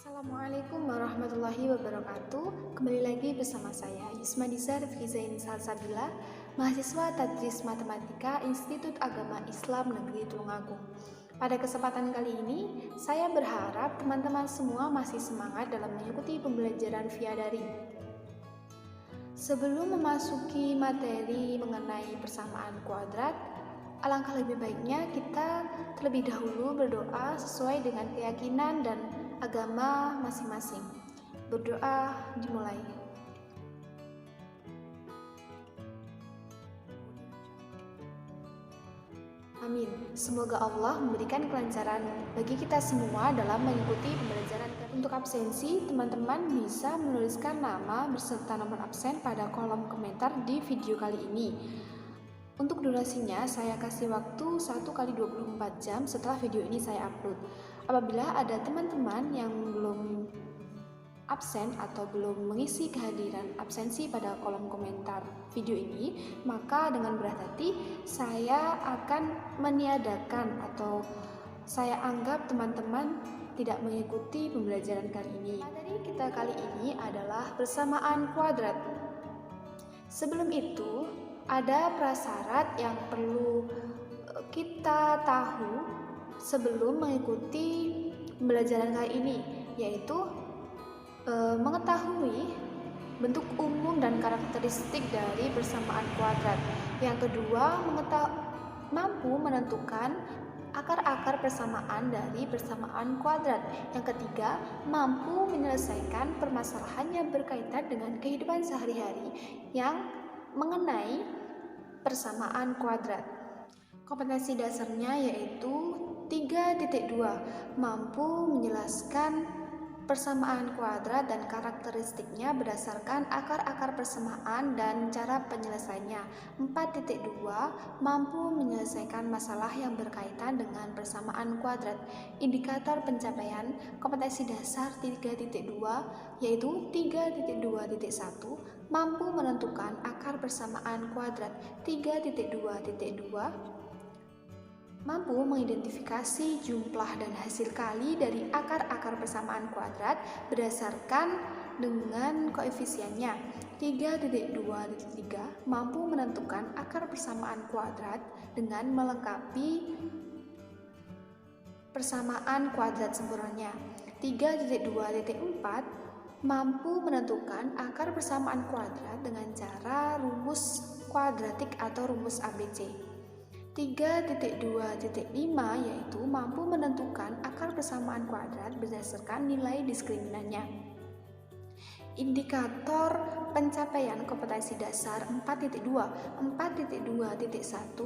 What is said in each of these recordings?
Assalamualaikum warahmatullahi wabarakatuh. Kembali lagi bersama saya Yusmadisa Rifki Zain Salsabila, mahasiswa Tadris Matematika Institut Agama Islam Negeri Tulungagung. Pada kesempatan kali ini, saya berharap teman-teman semua masih semangat dalam mengikuti pembelajaran via daring. Sebelum memasuki materi mengenai persamaan kuadrat, alangkah lebih baiknya kita terlebih dahulu berdoa sesuai dengan keyakinan dan agama masing-masing. Berdoa dimulai. Amin. Semoga Allah memberikan kelancaran bagi kita semua dalam mengikuti pembelajaran. Untuk absensi, teman-teman bisa menuliskan nama beserta nomor absen pada kolom komentar di video kali ini. Untuk durasinya, saya kasih waktu 1x24 jam setelah video ini saya upload. Apabila ada teman-teman yang belum absen atau belum mengisi kehadiran absensi pada kolom komentar video ini, maka dengan berat hati saya akan meniadakan atau saya anggap teman-teman tidak mengikuti pembelajaran kali ini. Materi kita kali ini adalah persamaan kuadrat. Sebelum itu, ada prasyarat yang perlu kita tahu sebelum mengikuti pembelajaran kali ini, yaitu mengetahui bentuk umum dan karakteristik dari persamaan kuadrat. Yang kedua, mampu menentukan akar-akar persamaan dari persamaan kuadrat. Yang ketiga, mampu menyelesaikan permasalahan yang berkaitan dengan kehidupan sehari-hari yang mengenai persamaan kuadrat. Kompetensi dasarnya yaitu 3.2, mampu menjelaskan persamaan kuadrat dan karakteristiknya berdasarkan akar-akar persamaan dan cara penyelesaiannya. 4.2, mampu menyelesaikan masalah yang berkaitan dengan persamaan kuadrat. Indikator pencapaian kompetensi dasar 3.2 yaitu 3.2.1, mampu menentukan akar persamaan kuadrat. 3.2.2, mampu mengidentifikasi jumlah dan hasil kali dari akar-akar persamaan kuadrat berdasarkan dengan koefisiennya. 3.2.3, mampu menentukan akar persamaan kuadrat dengan melengkapi persamaan kuadrat sempurnanya. 3.2.4, mampu menentukan akar persamaan kuadrat dengan cara rumus kuadratik atau rumus ABC. 3.2.5 yaitu mampu menentukan akar persamaan kuadrat berdasarkan nilai diskriminannya. Indikator pencapaian kompetensi dasar 4.2. 4.2.1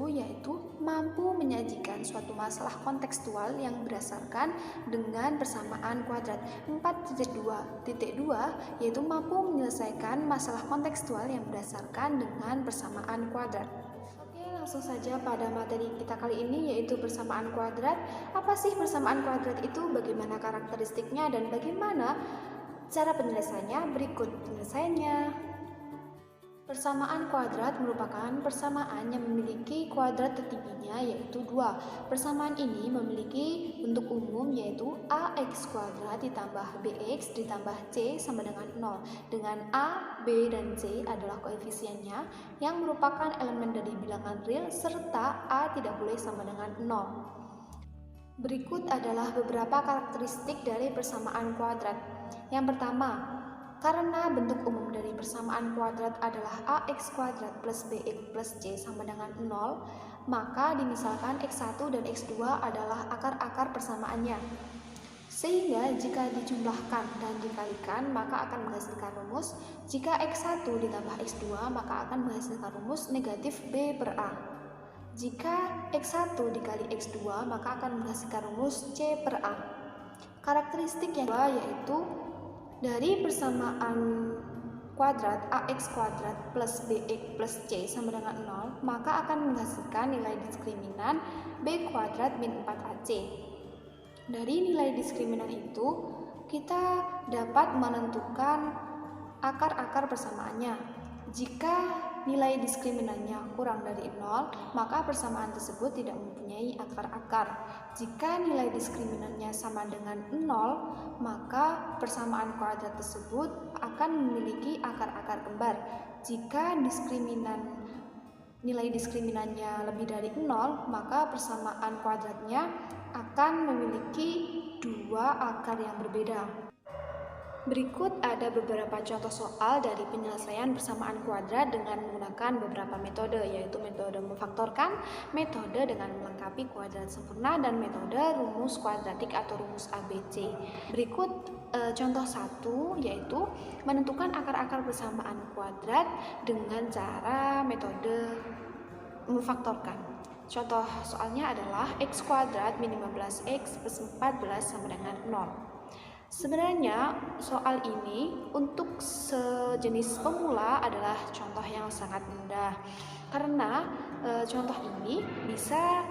yaitu mampu menyajikan suatu masalah kontekstual yang berdasarkan dengan persamaan kuadrat. 4.2.2 yaitu mampu menyelesaikan masalah kontekstual yang berdasarkan dengan persamaan kuadrat. Langsung saja pada materi kita kali ini, yaitu persamaan kuadrat. Apa sih persamaan kuadrat itu? Bagaimana karakteristiknya dan bagaimana cara penyelesaiannya? Berikut penyelesaiannya. Persamaan kuadrat merupakan persamaan yang memiliki kuadrat tertingginya yaitu 2. Persamaan ini memiliki bentuk umum yaitu ax kuadrat ditambah bx ditambah c sama dengan 0, dengan a, b, dan c adalah koefisiennya yang merupakan elemen dari bilangan real serta a tidak boleh sama dengan 0. Berikut adalah beberapa karakteristik dari persamaan kuadrat. Yang pertama, karena bentuk umum dari persamaan kuadrat adalah ax kuadrat plus bx plus c sama dengan 0, maka dimisalkan x1 dan x2 adalah akar-akar persamaannya. Sehingga jika dijumlahkan dan dikalikan maka akan menghasilkan rumus jika x1 ditambah x2 maka akan menghasilkan rumus negatif b per a. Jika x1 dikali x2 maka akan menghasilkan rumus c per a. Karakteristik yang kedua yaitu dari persamaan kuadrat ax kuadrat plus bx plus c sama dengan 0, maka akan menghasilkan nilai diskriminan b kuadrat min 4ac. Dari nilai diskriminan itu, kita dapat menentukan akar-akar persamaannya. Jika nilai diskriminannya kurang dari 0, maka persamaan tersebut tidak mempunyai akar-akar. Jika nilai diskriminannya sama dengan 0, maka persamaan kuadrat tersebut akan memiliki akar-akar kembar. Jika nilai diskriminannya lebih dari 0, maka persamaan kuadratnya akan memiliki dua akar yang berbeda. Berikut ada beberapa contoh soal dari penyelesaian persamaan kuadrat dengan menggunakan beberapa metode, yaitu metode memfaktorkan, metode dengan melengkapi kuadrat sempurna, dan metode rumus kuadratik atau rumus ABC. Berikut contoh 1, yaitu menentukan akar-akar persamaan kuadrat dengan cara metode memfaktorkan. Contoh soalnya adalah x kuadrat min 15x plus 14 sama dengan 0. Sebenarnya soal ini untuk sejenis pemula adalah contoh yang sangat mudah, karena contoh ini bisa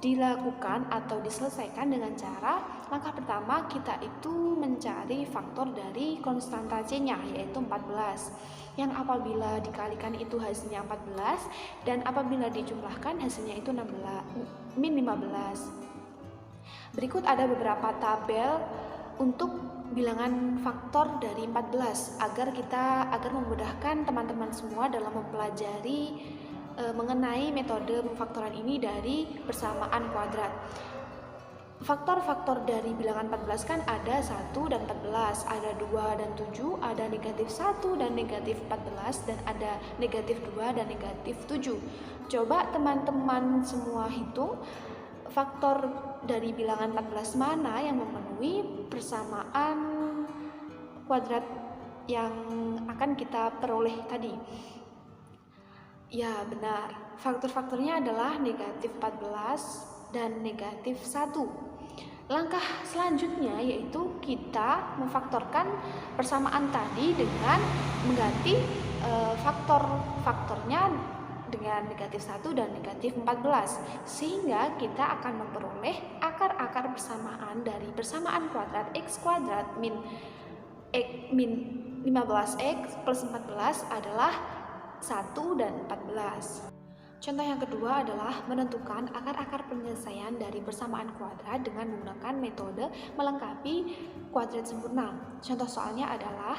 dilakukan atau diselesaikan dengan cara langkah pertama kita itu mencari faktor dari konstanta C-nya, yaitu 14, yang apabila dikalikan itu hasilnya 14 dan apabila dijumlahkan hasilnya itu 16 min 15. Berikut ada beberapa tabel untuk bilangan faktor dari 14 agar memudahkan teman-teman semua dalam mempelajari mengenai metode pemfaktoran ini dari persamaan kuadrat. Faktor-faktor dari bilangan 14 kan ada 1 dan 14, ada 2 dan 7, ada negatif 1 dan negatif 14, dan ada negatif 2 dan negatif 7. Coba teman-teman semua hitung faktor dari bilangan 14 mana yang memenuhi persamaan kuadrat yang akan kita peroleh tadi. Ya, benar. Faktor-faktornya adalah negatif 14 dan negatif 1. Langkah selanjutnya yaitu kita memfaktorkan persamaan tadi dengan mengganti faktor-faktornya dengan negatif 1 dan negatif 14, sehingga kita akan memperoleh akar-akar persamaan dari persamaan kuadrat x kuadrat min 15x plus 14 adalah 1 dan 14. Contoh yang kedua adalah menentukan akar-akar penyelesaian dari persamaan kuadrat dengan menggunakan metode melengkapi kuadrat sempurna. Contoh soalnya adalah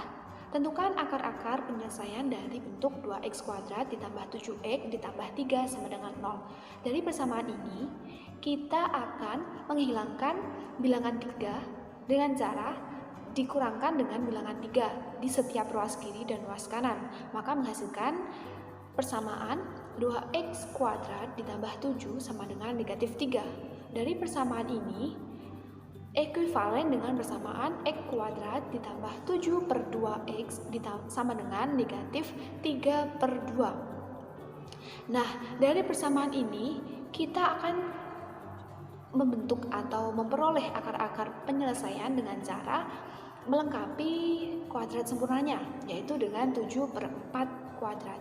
tentukan akar-akar penyelesaian dari bentuk 2x kuadrat ditambah 7x ditambah 3 sama dengan 0. Dari persamaan ini, kita akan menghilangkan bilangan 3 dengan cara dikurangkan dengan bilangan 3 di setiap ruas kiri dan ruas kanan. Maka menghasilkan persamaan 2x kuadrat ditambah 7 sama dengan negatif 3. Dari persamaan ini, ekuivalen dengan persamaan x kuadrat ditambah 7 per 2x sama dengan negatif 3 per 2. Nah, dari persamaan ini kita akan membentuk atau memperoleh akar-akar penyelesaian dengan cara melengkapi kuadrat sempurnanya, yaitu dengan 7 per 4 kuadrat.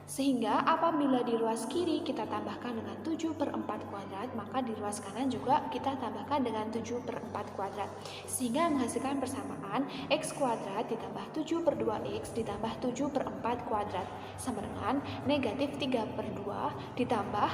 Sehingga apabila di ruas kiri kita tambahkan dengan 7 per 4 kuadrat, maka di ruas kanan juga kita tambahkan dengan 7 per 4 kuadrat. Sehingga menghasilkan persamaan x kuadrat ditambah 7 per 2x ditambah 7 per 4 kuadrat sama dengan negatif 3 per 2 ditambah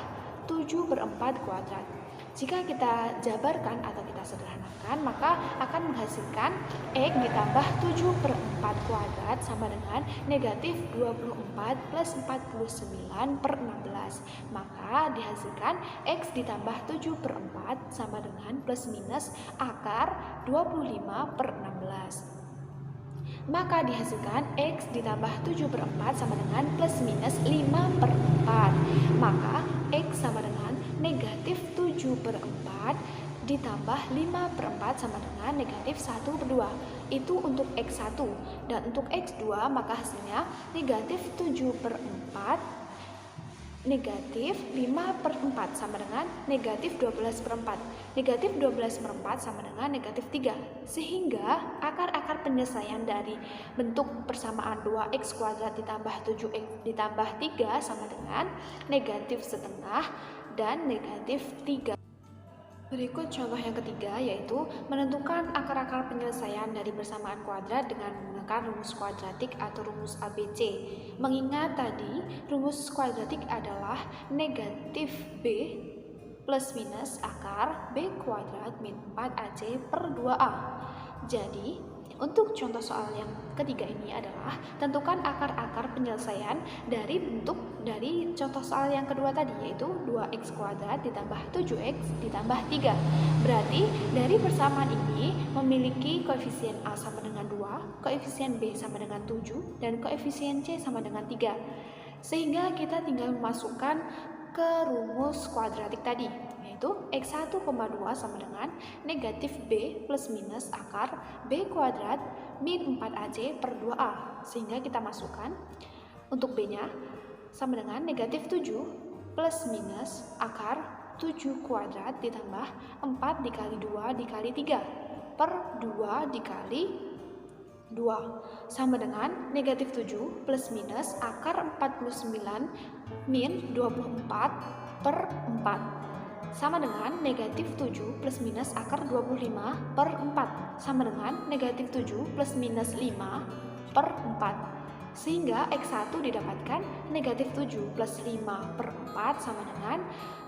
7 per 4 kuadrat. Jika kita jabarkan atau kita sederhanakan, maka akan menghasilkan x ditambah 7 per 4 kuadrat sama dengan negatif 24 plus 49 per 16. Maka dihasilkan x ditambah 7 per 4 sama dengan plus minus akar 25 per 16. Maka dihasilkan x ditambah 7 per 4 sama dengan plus minus 5 per 4. Maka x sama dengan negatif 7 per 4 ditambah 5 per 4 sama dengan negatif 1 per 2. Itu untuk x1. Dan untuk x2 maka hasilnya negatif 7 per 4 negatif 5 per 4 sama dengan negatif 12 per 4. Negatif 12 per 4 sama dengan negatif 3. Sehingga akar-akar penyelesaian dari bentuk persamaan 2x kuadrat ditambah 7x ditambah 3 sama dengan negatif setengah dan negatif 3. Berikut contoh yang ketiga, yaitu menentukan akar-akar penyelesaian dari persamaan kuadrat dengan menggunakan rumus kuadratik atau rumus ABC. Mengingat tadi rumus kuadratik adalah negatif B plus minus akar B kuadrat min 4AC per 2A. Jadi, untuk contoh soal yang ketiga ini adalah tentukan akar-akar penyelesaian dari bentuk dari contoh soal yang kedua tadi, yaitu 2x kuadrat ditambah 7x ditambah 3. Berarti dari persamaan ini memiliki koefisien A sama dengan 2, koefisien B sama dengan 7, dan koefisien C sama dengan 3. Sehingga kita tinggal memasukkan ke rumus kuadratik tadi, yaitu X1,2 sama dengan negatif B plus minus akar B kuadrat min 4AC per 2A. Sehingga kita masukkan untuk B-nya sama dengan negatif 7 plus minus akar 7 kuadrat ditambah 4 dikali 2 dikali 3 per 2 dikali 2 sama dengan negatif 7 plus minus akar 49 min 24 per 4 sama dengan negatif 7 plus minus akar 25 per 4 sama dengan negatif 7 plus minus 5 per 4. Sehingga X1 didapatkan negatif 7 plus 5 per 4 sama dengan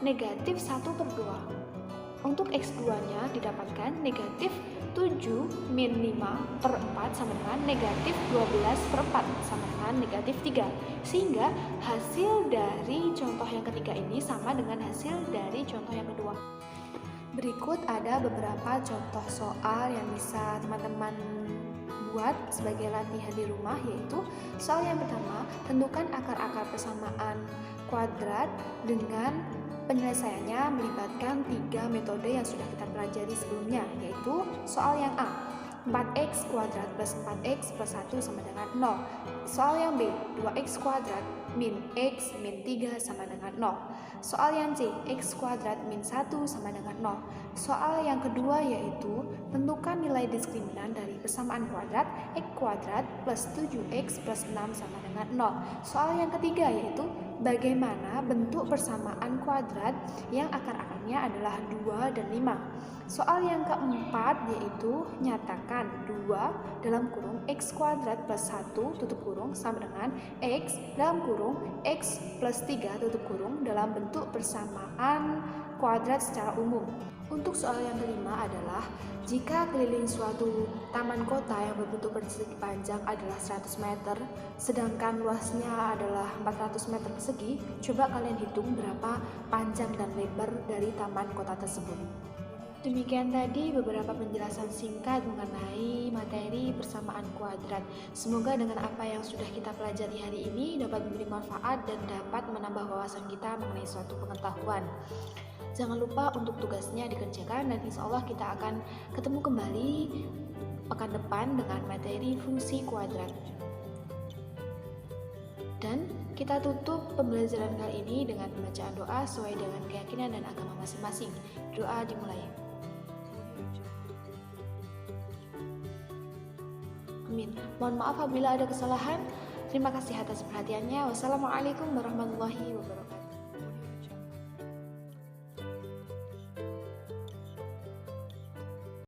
negatif 1 per 2. Untuk X2-nya didapatkan negatif 7 min 5 per 4 sama dengan negatif 12 per 4 sama dengan negatif 3. Sehingga hasil dari contoh yang ketiga ini sama dengan hasil dari contoh yang kedua. Berikut ada beberapa contoh soal yang bisa teman-teman buat sebagai latihan di rumah, yaitu soal yang pertama, tentukan akar-akar persamaan kuadrat dengan penyelesaiannya melibatkan 3 metode yang sudah kita pelajari sebelumnya, yaitu soal yang A, 4x kuadrat plus 4x plus 1 sama dengan 0. Soal yang B, 2x kuadrat min x min 3 sama dengan 0. Soal yang C, x kuadrat min 1 sama dengan 0. Soal yang kedua yaitu tentukan nilai diskriminan dari persamaan kuadrat x kuadrat plus 7x plus 6 sama dengan 0. Soal yang ketiga yaitu bagaimana bentuk persamaan kuadrat yang akar-akarnya adalah 2 dan 5. Soal yang keempat yaitu nyatakan 2 dalam kurung x kuadrat plus 1 tutup kurung sama dengan x dalam kurung x plus 3 tutup kurung dalam bentuk persamaan kuadrat secara umum. Untuk soal yang kelima adalah jika keliling suatu taman kota yang berbentuk persegi panjang adalah 100 meter, sedangkan luasnya adalah 400 meter persegi, coba kalian hitung berapa panjang dan lebar dari taman kota tersebut. Demikian tadi beberapa penjelasan singkat mengenai materi persamaan kuadrat. Semoga dengan apa yang sudah kita pelajari hari ini dapat memberi manfaat dan dapat menambah wawasan kita mengenai suatu pengetahuan. Jangan lupa untuk tugasnya dikerjakan dan insya Allah kita akan ketemu kembali pekan depan dengan materi fungsi kuadrat. Dan kita tutup pembelajaran kali ini dengan pembacaan doa sesuai dengan keyakinan dan agama masing-masing. Doa dimulai. Amin. Mohon maaf apabila ada kesalahan. Terima kasih atas perhatiannya. Wassalamualaikum warahmatullahi wabarakatuh.